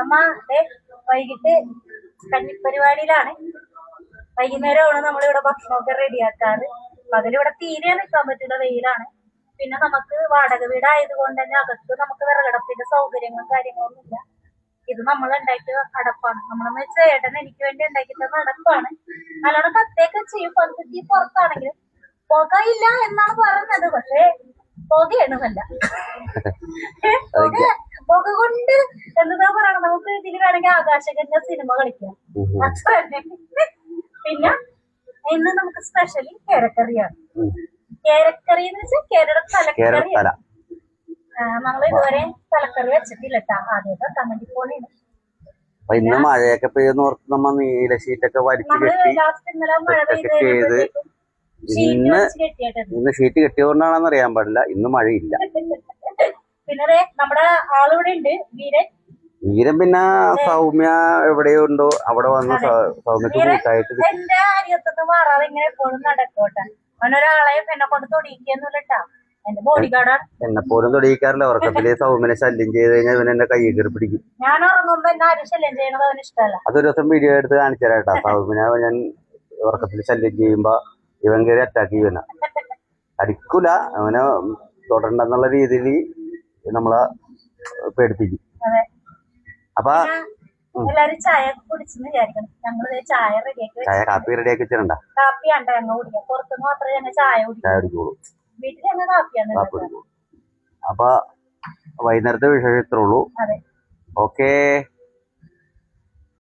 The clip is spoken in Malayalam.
നമ്മ വൈകിട്ട് കഞ്ഞിപ്പരിപാടിയിലാണ്. വൈകുന്നേരമാണ് നമ്മളിവിടെ ഭക്ഷണമൊക്കെ റെഡിയാക്കാറ്. അതിലിവിടെ തീരെ നിൽക്കാൻ പറ്റില്ല, വെയിലാണ്. പിന്നെ നമുക്ക് വാടക വീടായതുകൊണ്ട് തന്നെ അകത്ത് നമുക്ക് വിറകടപ്പിന്റെ സൗകര്യങ്ങളും കാര്യങ്ങളൊന്നും ഇല്ല. ഇത് നമ്മൾ ഉണ്ടാക്കിയ അടപ്പാണ്. നമ്മളെന്ന് വെച്ചാൽ ഏട്ടൻ എനിക്ക് വേണ്ടി ഉണ്ടാക്കി തന്ന അടപ്പാണ്. നല്ലോണം കത്തേക്കെ ചെയ്യും. പകുതി പുറത്താണെങ്കിലും പുകയില്ല എന്നാണ് പറഞ്ഞത്, പക്ഷേ പുകയാണെന്നല്ല. പുക കൊണ്ട് എന്താ പറയണത്, നമുക്ക് ഇതിന് വേണമെങ്കിൽ ആകാശഗംഗ സിനിമ കളിക്കാം. പിന്നെ ഇന്ന് നമുക്ക് സ്പെഷ്യലി കേരക്കറിയാണ്. കേരക്കറി എന്ന് വെച്ചാൽ കേരളം തലക്കറിയാണ്. നമ്മൾ ഇതുവരെ തലക്കറി വെച്ചിട്ടില്ല കേട്ടോ. ആദ്യത്തെ കമന്റി പോണേണ്. ഇന്ന് മഴയൊക്കെ പെയ്യുന്ന ഓർത്ത് നമ്മ നീല ഷീറ്റൊക്കെ വലിച്ചു ചെയ്ത് ഇന്ന് ഷീറ്റ് കെട്ടിയോണ്ടാണെന്ന് അറിയാൻ പാടില്ല. ഇന്ന് മഴയില്ല. പിന്നെ നമ്മുടെ ആളിവിടെ ഉണ്ട്, വീരൻ. വീരൻ പിന്നെ സൗമ്യ എവിടെയുണ്ടോ അവിടെ വന്ന് സൗമ്യക്ക് കൂട്ടായിട്ട് എന്റെ അരിയത്തൊന്ന് മാറാതെ ഇങ്ങനെ എപ്പോഴും നടക്കോട്ടെ. അവനൊരാളെ എന്നെ കൊണ്ട് തൊടിയിക്കൊന്നുമില്ലട്ടാ. എന്റെ ബോഡി ഗാർഡാണ്. എന്നെ പോലും തൊടിയിക്കാറില്ല. ഉറക്കത്തില് സൗമ്യനെ ശല്യം ചെയ്ത് കഴിഞ്ഞാൽ ഇവൻ എന്നെ കൈ കയറി പിടിക്കും. ഞാൻ ഉറങ്ങുമ്പോ എന്നെ ആരും ശല്യം ചെയ്യണത് അവന് ഇഷ്ടമല്ല. അതൊരു ദിവസം വീഡിയോ എടുത്ത് കാണിച്ചു തരാട്ടാ. സൗമ്യനെ ഞാൻ ഉറക്കത്തിൽ ശല്യം ചെയ്യുമ്പോ ഇവൻ കയറി അറ്റാക്ക് ചെയ്യുന്ന അടിക്കൂല, അവനെ തൊടണ്ടെന്നുള്ള രീതിയിൽ നമ്മളെ പേടിപ്പിക്കും. അപ്പൊ എല്ലാരും ചായ കുടിച്ചെന്ന് വിചാരിക്കണം. ഞങ്ങള് ചായ റെഡിയാക്കി, കാപ്പി റെഡിയാക്കി വെച്ചിട്ടുണ്ടാ? കാപ്പിയാണ്ട ഞങ്ങൾ കുടിക്കാം. പുറത്തുനിന്ന് മാത്രമേ ഞങ്ങൾ ചായ കുടിക്കുള്ളൂ. വീട്ടിൽ ഞങ്ങൾ കാപ്പിയാണ്. അപ്പൊ വൈകുന്നേരത്തെ വിശേഷം ഇത്രേ ഉള്ളൂ. ഓക്കേ.